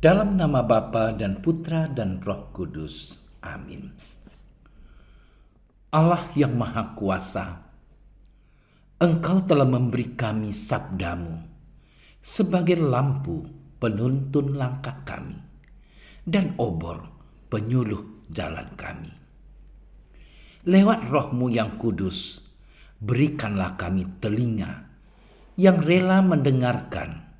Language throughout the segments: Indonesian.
Dalam nama Bapa dan Putra dan Roh Kudus. Amin. Allah yang Maha Kuasa, Engkau telah memberi kami sabdamu sebagai lampu penuntun langkah kami dan obor penyuluh jalan kami. Lewat Roh-Mu yang kudus, berikanlah kami telinga yang rela mendengarkan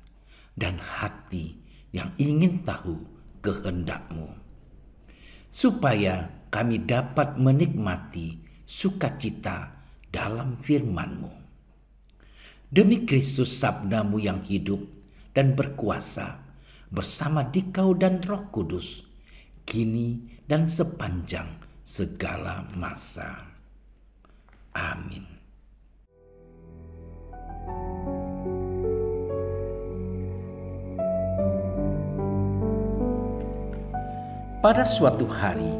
dan hati yang ingin tahu kehendak-Mu, supaya kami dapat menikmati sukacita dalam firman-Mu. Demi Kristus sabda-Mu yang hidup dan berkuasa bersama Dikau dan Roh Kudus, kini dan sepanjang segala masa. Amin. Pada suatu hari,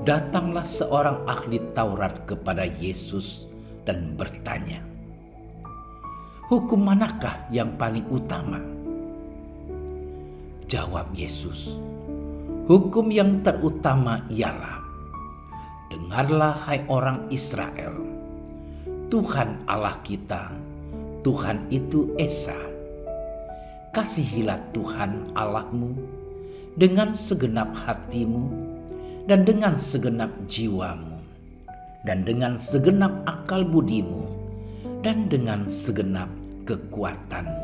datanglah seorang ahli Taurat kepada Yesus dan bertanya, "Hukum manakah yang paling utama?" Jawab Yesus, "Hukum yang terutama ialah, dengarlah hai orang Israel, Tuhan Allah kita, Tuhan itu Esa. Kasihilah Tuhan Allahmu dengan segenap hatimu dan dengan segenap jiwamu dan dengan segenap akal budimu dan dengan segenap kekuatanmu.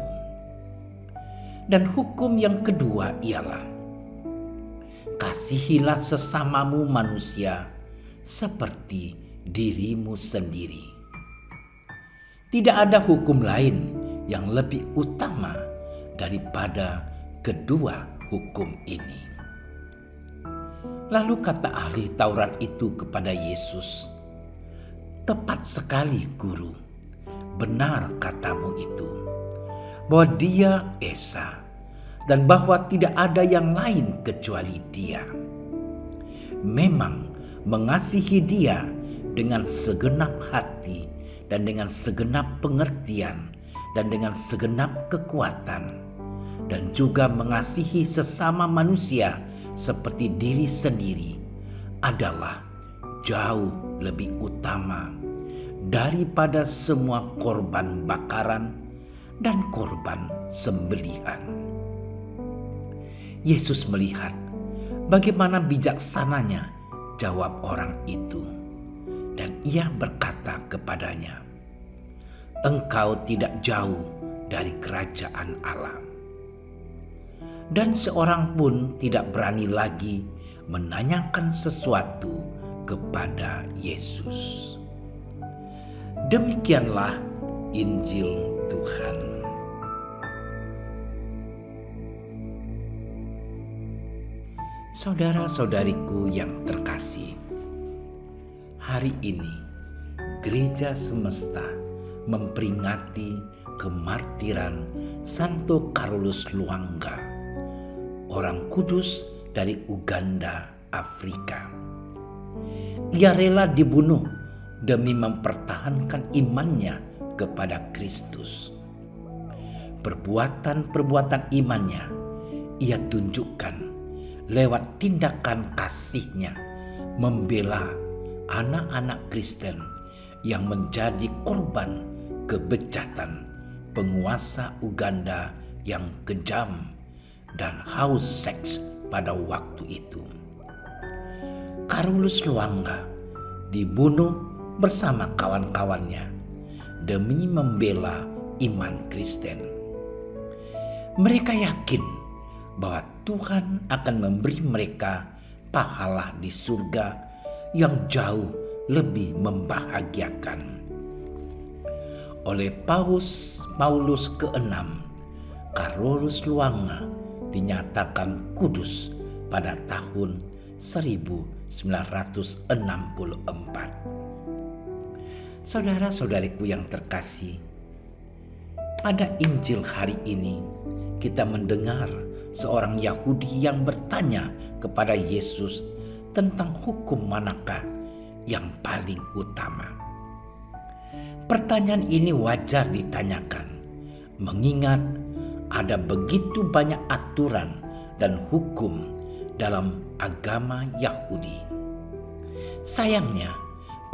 Dan hukum yang kedua ialah, kasihilah sesamamu manusia seperti dirimu sendiri. Tidak ada hukum lain yang lebih utama daripada kedua hukum ini." Lalu kata ahli Taurat itu kepada Yesus, "Tepat sekali, Guru. Benar katamu itu, bahwa Dia Esa dan bahwa tidak ada yang lain kecuali Dia. Memang mengasihi Dia dengan segenap hati dan dengan segenap pengertian dan dengan segenap kekuatan, dan juga mengasihi sesama manusia seperti diri sendiri adalah jauh lebih utama daripada semua korban bakaran dan korban sembelihan." Yesus melihat bagaimana bijaksananya jawab orang itu, dan Ia berkata kepadanya, "Engkau tidak jauh dari kerajaan Allah." Dan seorang pun tidak berani lagi menanyakan sesuatu kepada Yesus. Demikianlah Injil Tuhan. Saudara-saudariku yang terkasih, hari ini Gereja Semesta memperingati kemartiran Santo Carolus Lwanga, orang kudus dari Uganda, Afrika. Ia rela dibunuh demi mempertahankan imannya kepada Kristus. Perbuatan-perbuatan imannya ia tunjukkan lewat tindakan kasihnya membela anak-anak Kristen yang menjadi korban kebejatan penguasa Uganda yang kejam dan haus seks pada waktu itu. Carolus Lwanga dibunuh bersama kawan-kawannya demi membela iman Kristen. Mereka yakin bahwa Tuhan akan memberi mereka pahala di surga yang jauh lebih membahagiakan. Oleh Paus Paulus ke-6, Carolus Lwanga dinyatakan kudus pada tahun 1964. Saudara-saudariku yang terkasih, pada Injil hari ini kita mendengar seorang Yahudi yang bertanya kepada Yesus tentang hukum manakah yang paling utama. Pertanyaan ini wajar ditanyakan, mengingat ada begitu banyak aturan dan hukum dalam agama Yahudi. Sayangnya,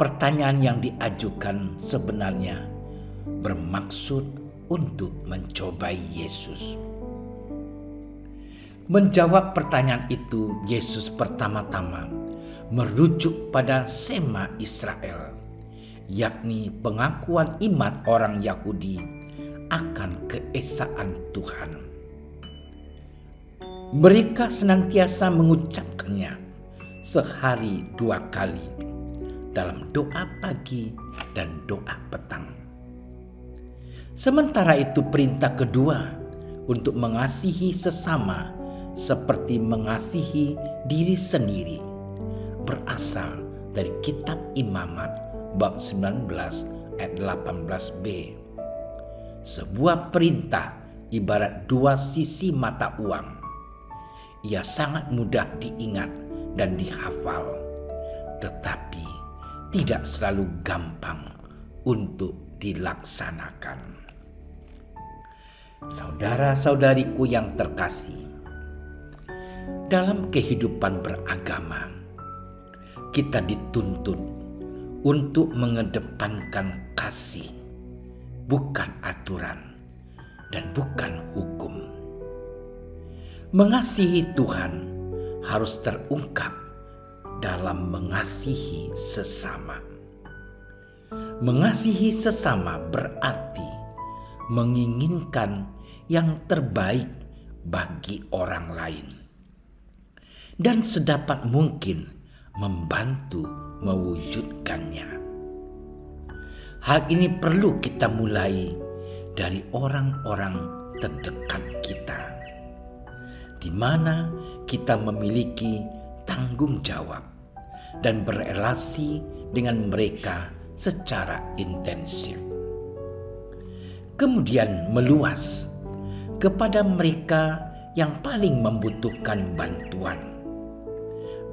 pertanyaan yang diajukan sebenarnya bermaksud untuk mencobai Yesus. Menjawab pertanyaan itu, Yesus pertama-tama merujuk pada sema Israel, yakni pengakuan iman orang Yahudi akan keesaan Tuhan. Mereka senantiasa mengucapkannya sehari 2 kali dalam doa pagi dan doa petang. Sementara itu perintah kedua untuk mengasihi sesama seperti mengasihi diri sendiri berasal dari kitab Imamat bab 19 ayat 18b. Sebuah perintah ibarat 2 sisi mata uang. Ia sangat mudah diingat dan dihafal, tetapi tidak selalu gampang untuk dilaksanakan. Saudara-saudariku yang terkasih, dalam kehidupan beragama, kita dituntut untuk mengedepankan kasih, bukan aturan dan bukan hukum. Mengasihi Tuhan harus terungkap dalam mengasihi sesama. Mengasihi sesama berarti menginginkan yang terbaik bagi orang lain dan sedapat mungkin membantu mewujudkannya. Hal ini perlu kita mulai dari orang-orang terdekat kita, di mana kita memiliki tanggung jawab dan berelasi dengan mereka secara intensif. Kemudian meluas kepada mereka yang paling membutuhkan bantuan,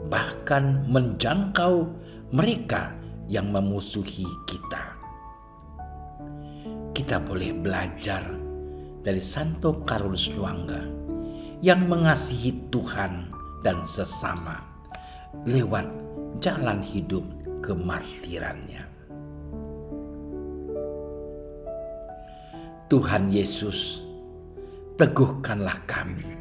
bahkan menjangkau mereka yang memusuhi kita. Kita boleh belajar dari Santo Carolus Luangga yang mengasihi Tuhan dan sesama lewat jalan hidup kemartirannya. Tuhan Yesus, teguhkanlah kami,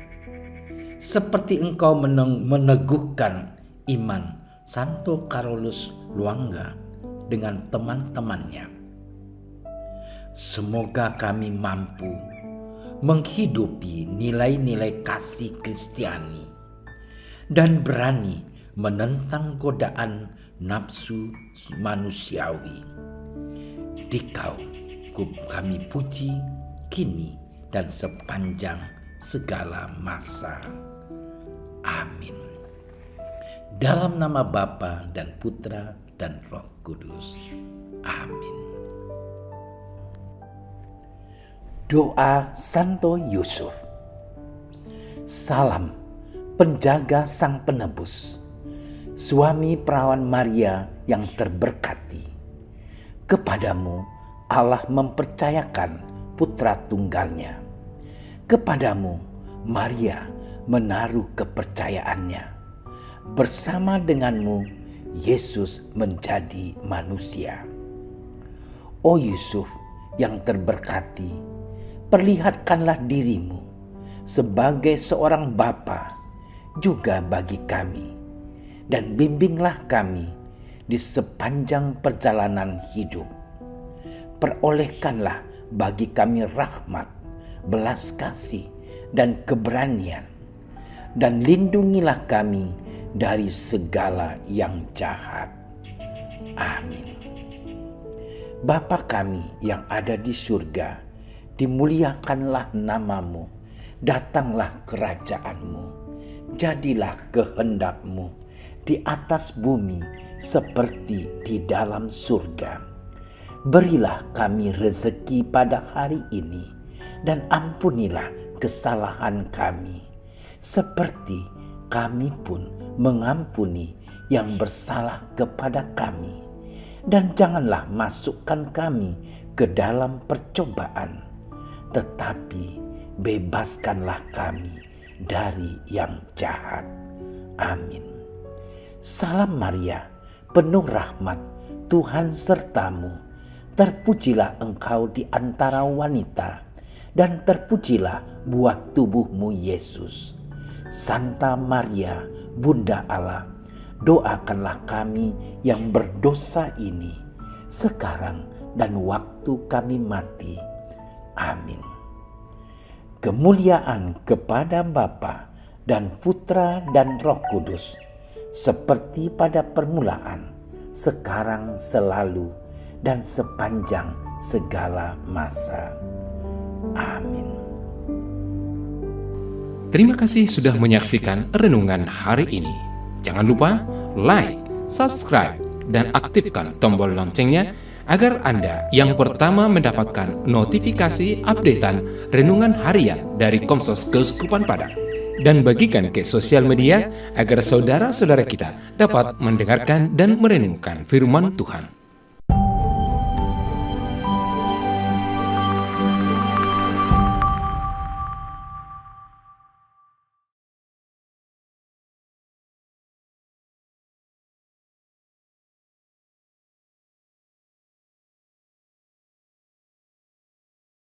seperti Engkau meneguhkan iman Santo Carolus Luangga dengan teman-temannya. Semoga kami mampu menghidupi nilai-nilai kasih Kristiani dan berani menentang godaan nafsu manusiawi. Dikau kami puji kini dan sepanjang segala masa. Amin. Dalam nama Bapa dan Putra dan Roh Kudus. Amin. Doa Santo Yusuf. Salam penjaga Sang Penebus, suami perawan Maria yang terberkati. Kepadamu Allah mempercayakan putra tunggalnya. Kepadamu Maria menaruh kepercayaannya. Bersama denganmu Yesus menjadi manusia. O Yusuf yang terberkati, perlihatkanlah dirimu sebagai seorang bapa juga bagi kami, dan bimbinglah kami di sepanjang perjalanan hidup. Perolehkanlah bagi kami rahmat, belas kasih, dan keberanian, dan lindungilah kami dari segala yang jahat. Amin. Bapa kami yang ada di surga, dimuliakanlah namamu, datanglah kerajaanmu, jadilah kehendakmu di atas bumi seperti di dalam surga. Berilah kami rezeki pada hari ini, dan ampunilah kesalahan kami, seperti kami pun mengampuni yang bersalah kepada kami. Dan janganlah masukkan kami ke dalam percobaan, tetapi bebaskanlah kami dari yang jahat. Amin. Salam Maria, penuh rahmat, Tuhan sertamu. Terpujilah engkau di antara wanita, dan terpujilah buah tubuhmu Yesus. Santa Maria, Bunda Allah, doakanlah kami yang berdosa ini, sekarang dan waktu kami mati. Amin. Kemuliaan kepada Bapa dan Putra dan Roh Kudus, seperti pada permulaan, sekarang, selalu, dan sepanjang segala masa. Amin. Terima kasih sudah menyaksikan renungan hari ini. Jangan lupa like, subscribe, dan aktifkan tombol loncengnya agar Anda yang pertama mendapatkan notifikasi updatean renungan harian dari Komsos Keuskupan Padang. Dan bagikan ke sosial media agar saudara-saudara kita dapat mendengarkan dan merenungkan firman Tuhan.